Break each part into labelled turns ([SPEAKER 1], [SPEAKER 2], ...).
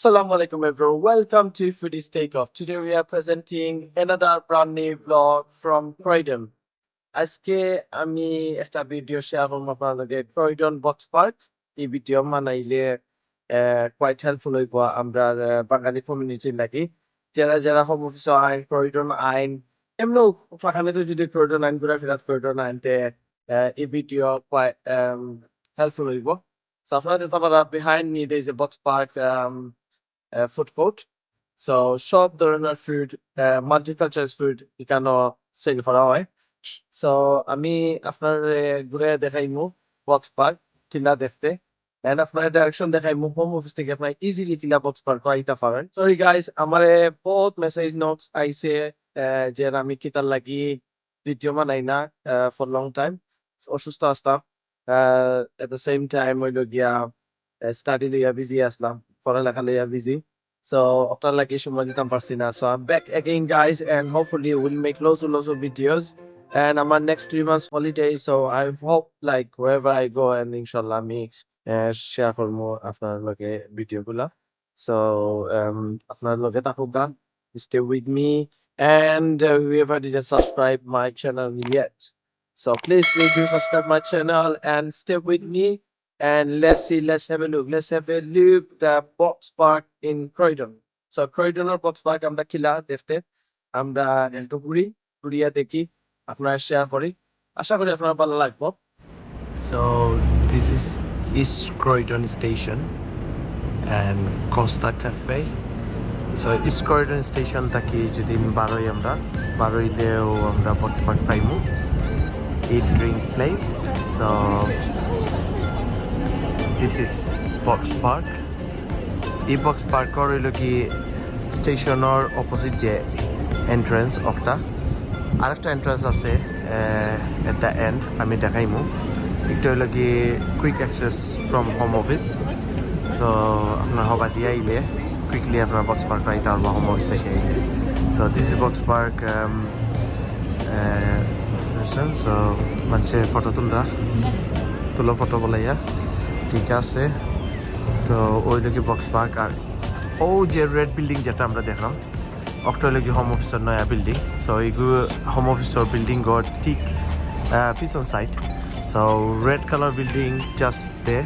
[SPEAKER 1] Assalamu alaikum everyone. Welcome to Foodies Takeoff. Today we are presenting another brand new vlog from Croydon. আজকে আমি একটা video share করবো আপনার লগে Croydon Boxpark। এই ভিডিও বানাইলে quite helpful হইব আমরা বাঙালি কমিউনিটির লাগি। যারা হোম অফিস আইন Croydon আইন এমনও ফাঁকানে তো যদি Croydon আইন ঘুরা ফেরাত Croydon আইনতে এই ভিডিও quite helpful হইব। So আপনাদের তারপর behind me there is a Boxpark food court. So সব ধরনের food, multicultural food এখানে সেল করা হয়। So আমি আপনার ঘুরে দেখাইমু বক্স পার্ক কিলা দেখতে এন্ড আপনার ডাইরেকশন দেখাইমু হোম অফিস থেকে আপনি ইজিলি কিলা বক্স পার্ক আইতা পারেন। সরি গাইস, আমারে বহুত মেসেজ নোটস আইছে যে আমি কিতার লাগি ভিডিও বানাই না ফর লং টাইম, অসুস্থ আসলাম। এট দ্য সেম টাইম হইল গিয়া স্টাডি লইয়া বিজি আসলাম, পড়ালেখা লইয়া বিজি। So আপনার লাগি সময় দিতাম পারছি না। So I'm back again guys and hopefully we'll make lots of videos. And I'm on next 3 months holiday, so I hope like wherever I go and inshallah me share for more after like a video gula. So after look at Takuga, stay with me and whoever didn't subscribe my channel yet, so please do subscribe my channel and stay with me and let's have a look the box park in Croydon. So Croydon or box park আমরা খিলা দেখতে আমরা একটু ঘুরিয়া দেখি, আপনারা share করি, আশা করি আপনার ভালো লাগবে। So this is East Croydon Station and Costa Cafe. So East Croydon Station থাকি যদি বারোই আমরা বারোইলেও আমরা বক্স পার্ক পাইমু, eat drink play. So this is box park. এই বক্স পার্ক হইল কি স্টেশনের অপোজিট যে এন্ট্রেন্স একটা আরেকটা এন্ট্রেন্স আছে এট দ্য এন্ড, আমি দেখাইমু। একটা হইল কি quick access from home office. So আপনার হবা দিয়ে আইলে কুইকলি আপনার বক্স পার্ক আইতে পারবো হোম অফিস থেকে আইলে। So this is box park. So মানুষে ফটো তুলো ফটো বলাইয়া ঠিক আছে। সো ওইল কি বক্স পার্ক আর ও যে রেড বিল্ডিং যেটা আমরা দেখলাম অক্টোলগি হোম অফিসের নয়া বিল্ডিং। সো এইগুলো হোম অফিসের বিল্ডিং গড় ঠিক পিছন side. So red colour building just they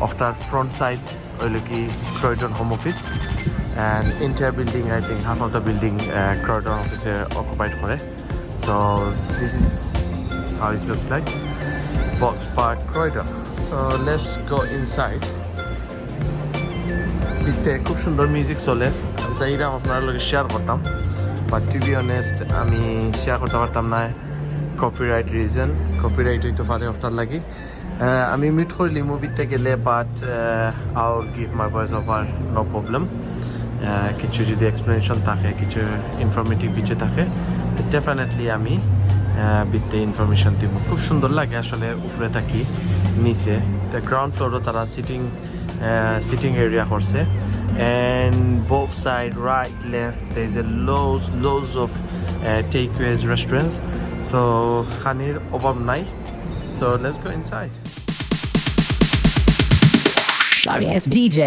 [SPEAKER 1] after front side ওইলগি Croydon home office and enter building I think half of the building Croydon অফিসে অকুপাইড করে। So this is how it looks like Boxpark Croydon. So let's go inside. ভিতরে খুব সুন্দর music চলে, আমি চাইলাম আপনার লগে শেয়ার করতাম, বাট টু বি অনেস্ট আমি শেয়ার করতে পারতাম না, কপিরাইট রিজন। কপিরাইট হইতে পারে ওটার লাগি আমি মিউট করলি মুভিতে গেলে, but I'll give my voice over, no problem. কিছু যদি এক্সপ্লেনেশন থাকে, কিছু ইনফরমেটিভ কিছু থাকে, ডেফিনেটলি আমি বিতে ইনফরমেশন দিব। খুব সুন্দর লাগে আসলে উপরে থাকি নিচে গ্রাউন্ড ফ্লোরও তারা সিটিং এরিয়া করছে and both side right left there's a loads of takeaways restaurants, so khanir obab nai. So let's go inside.
[SPEAKER 2] Sorry ass DJ.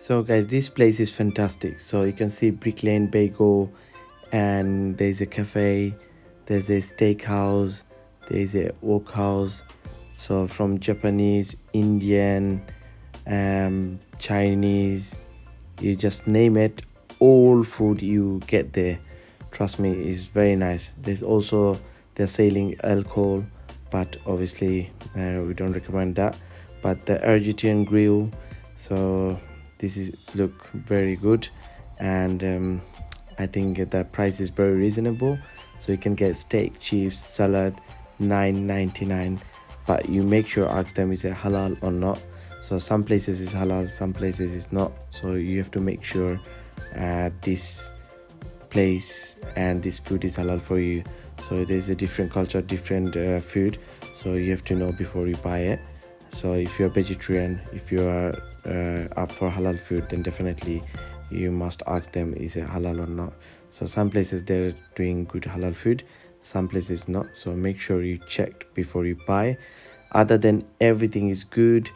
[SPEAKER 3] So guys, this place is fantastic. So you can see Brick Lane Bagel, and there's a cafe, there's a steakhouse, there's a workhouse. So from Japanese, Indian, Chinese, you just name it, all food you get there. Trust me, it's very nice. There's also, they're selling alcohol, but obviously we don't recommend that. But the Argentine grill, so this is look very good, and I think the price is very reasonable. So you can get steak, chips, salad, $9.99, but you make sure ask them is it halal or not. So some places is halal, some places is not, so you have to make sure this place and this food is halal for you. So there's a different culture, different food, so you have to know before you buy it. So if you're vegetarian, if you are up for halal food, then definitely you must ask them is it halal or not. So some places they're doing good halal food, some places not, so make sure you check before you buy. Other than everything is good,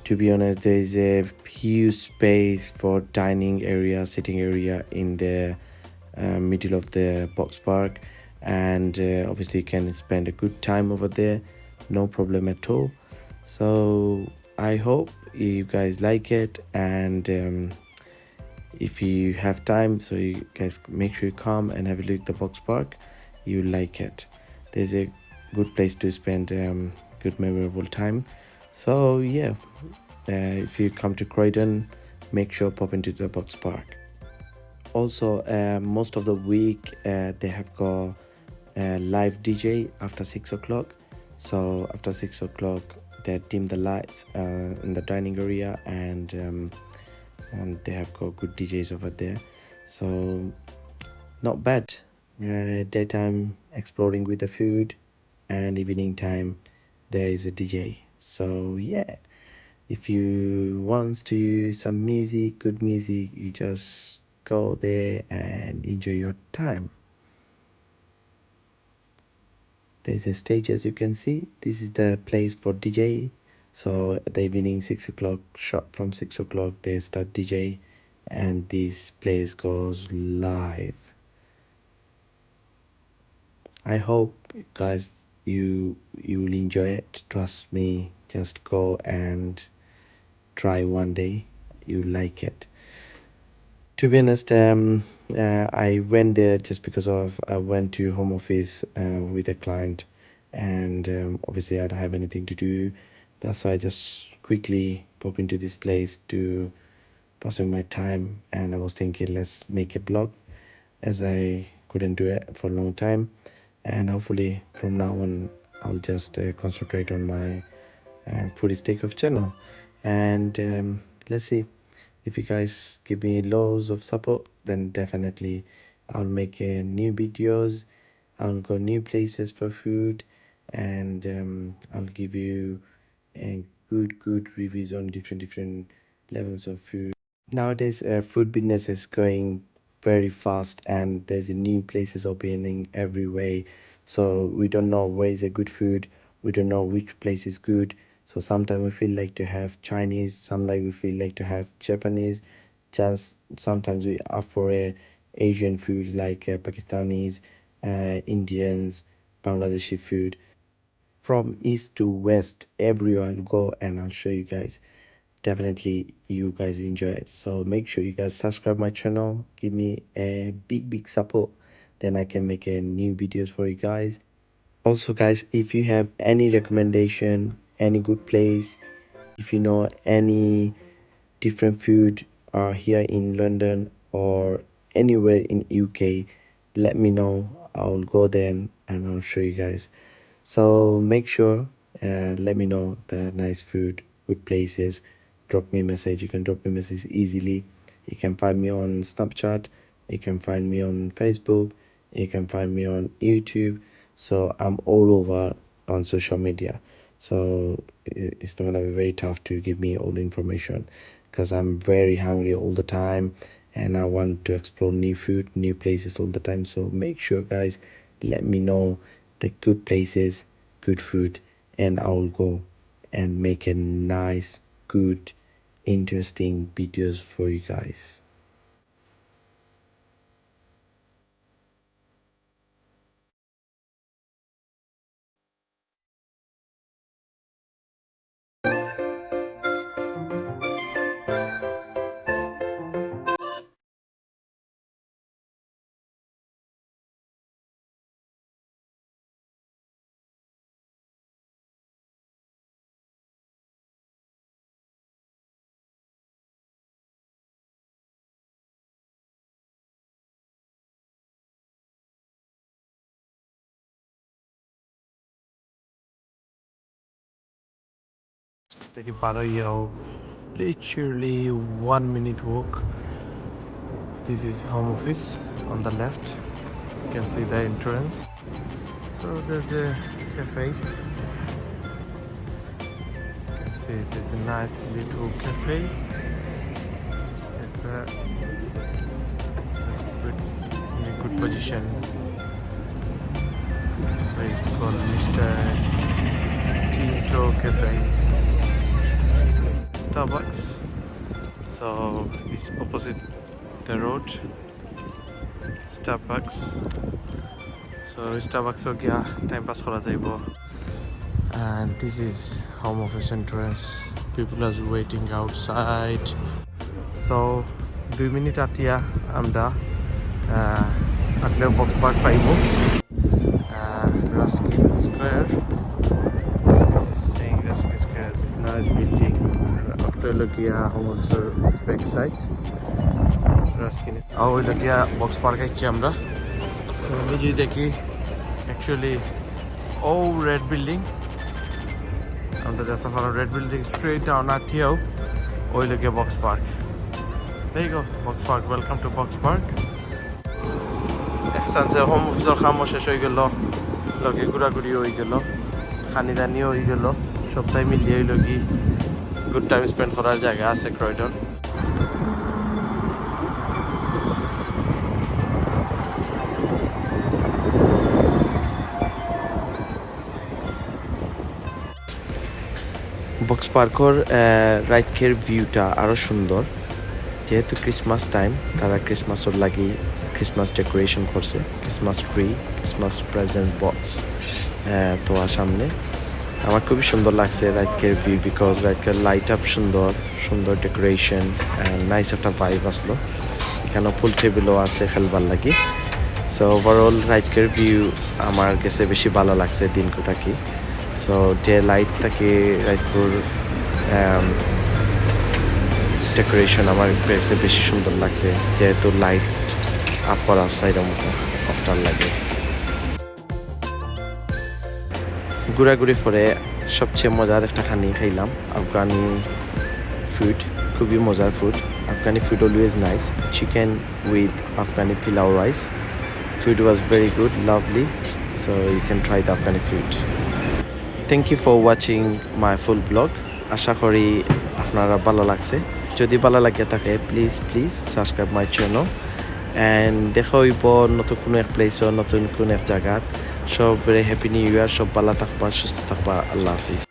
[SPEAKER 3] to be honest, there is a huge space for dining area, sitting area in the middle of the box park, and obviously you can spend a good time over there, no problem at all. So I hope you guys like it, and if you have time, so you guys make sure you come and have a look at the box park. You like it. There's a good place to spend good memorable time. So yeah, if you come to Croydon, make sure pop into the box park. Also, most of the week they have got live DJ after 6 o'clock. So after 6 o'clock, they dim the lights in the dining area, and they have got good DJs over there. So not bad. Daytime exploring with the food, and evening time there is a DJ. So yeah, if you want to use some music, good music, you just go there and enjoy your time. There's a stage, as you can see. This is the place for DJ. So at the evening 6 o'clock, shot from 6 o'clock, they start DJ, and this place goes live. I hope guys you will enjoy it. Trust me, just go and try one day. You like it. To be honest, I went there just because of I went to home office with a client, and obviously I don't have anything to do. That's why I just quickly pop into this place to passing my time, and I was thinking let's make a blog, as I couldn't do it for a long time, and hopefully from now on I'll just concentrate on my Foodies Takeoff channel, and let's see, if you guys give me loads of support, then definitely I'll make new videos, I'll go new places for food, and I'll give you good reviews on different levels of food. Nowadays, food business is going very fast, and there's new places opening every way. So we don't know where is a good food. We don't know which place is good. So sometimes we feel like to have Chinese. Sometimes we feel like to have Japanese. Just sometimes we opt for a Asian food like Pakistanis, Indians, Bangladeshi food. From east to west, everywhere I'll go and I'll show you guys. Definitely you guys will enjoy it, so make sure you guys subscribe my channel, give me a big support, then I can make a new videos for you guys. Also guys, if you have any recommendation, any good place, if you know any different food here in London or anywhere in UK, let me know. I'll go there and I'll show you guys. So make sure let me know the nice food, good places. Drop me a message. You can drop me a message easily. You can find me on Snapchat. You can find me on Facebook. You can find me on YouTube. So I'm all over on social media. So it's not gonna be very tough to give me all the information, because I'm very hungry all the time and I want to explore new food, new places all the time. So make sure guys, let me know the good places, good food, and I'll go and make a nice, good, interesting videos for you guys.
[SPEAKER 1] Literally 1 minute walk.
[SPEAKER 3] This is home office on the left. You can see the entrance. So there's a cafe. You can see there's a nice little cafe. It's in a good position. It's called Mr. Tinto Cafe. Starbucks. So it's opposite the road. Starbucks. So Starbucks ho gaya time pass kora jaibo. And this is home office entrance. People are waiting outside. So 2 minutes atia amda atle Boxpark paibo. Ruskin Square. Saying Ruskin Square. It's a nice building. After looking at home office backside. Ruskin. Oh, look at Boxpark chamber. So we see actually all red building. Under the red building straight down at here. Oh, look at Boxpark. There you go, Boxpark. Welcome to Boxpark. Sunset home office or খামো শেষ হয়ে গেল লগে ঘোরাঘুরি হয়ে গেল খানি দানি হয়ে গেল সবটাই মিলিয়ে হইল কি গুড টাইম স্পেন্ড করার জায়গা আছে ক্রয়ডন বক্সপার্কর রাইটকের ভিউটা আরো সুন্দর যেহেতু ক্রিসমাস টাইম তারা ক্রিসমাসের লাগি ক্রিসমাস ডেকোরেশন করছে Christmas tree Christmas present box তো সামনে আমার খুবই সুন্দর লাগছে রাইটকের ভিউ বিকজ রাইটকের লাইট আপ সুন্দর সুন্দর ডেকোরেশন নাইস একটা ভাইব আসলো এখানে ফুল টেবিলও আছে খেলবার লাগি সো ওভারঅল রাইটকের ভিউ আমার কাছে বেশি ভালো লাগছে দিনকু থাকি সো যে লাইট থাকি রাইটকুর ডেকোরেশন আমার কাছে বেশি সুন্দর লাগছে যেহেতু লাইট আপ করা সাইডের মতো অফটার লাগে ঘোরাঘুরি পরে সবচেয়ে মজার একটা খানি খাইলাম আফগানি ফুড খুবই মজার food Afghani food always nice chicken with Afghani pilau rice food was very good lovely so you can try the Afghani food thank you for watching my full blog আশা করি আপনারা ভালো লাগছে যদি ভালো লাগে থাকে please subscribe my channel and দেখা হইব নতুন কোনো এক প্লেসও নতুন কোনো এক জায়গাত সবরে হ্যাপি নিউ ইয়ার সব ভালো থাকবা সুস্থ থাকবা আল্লাহ হাফিজ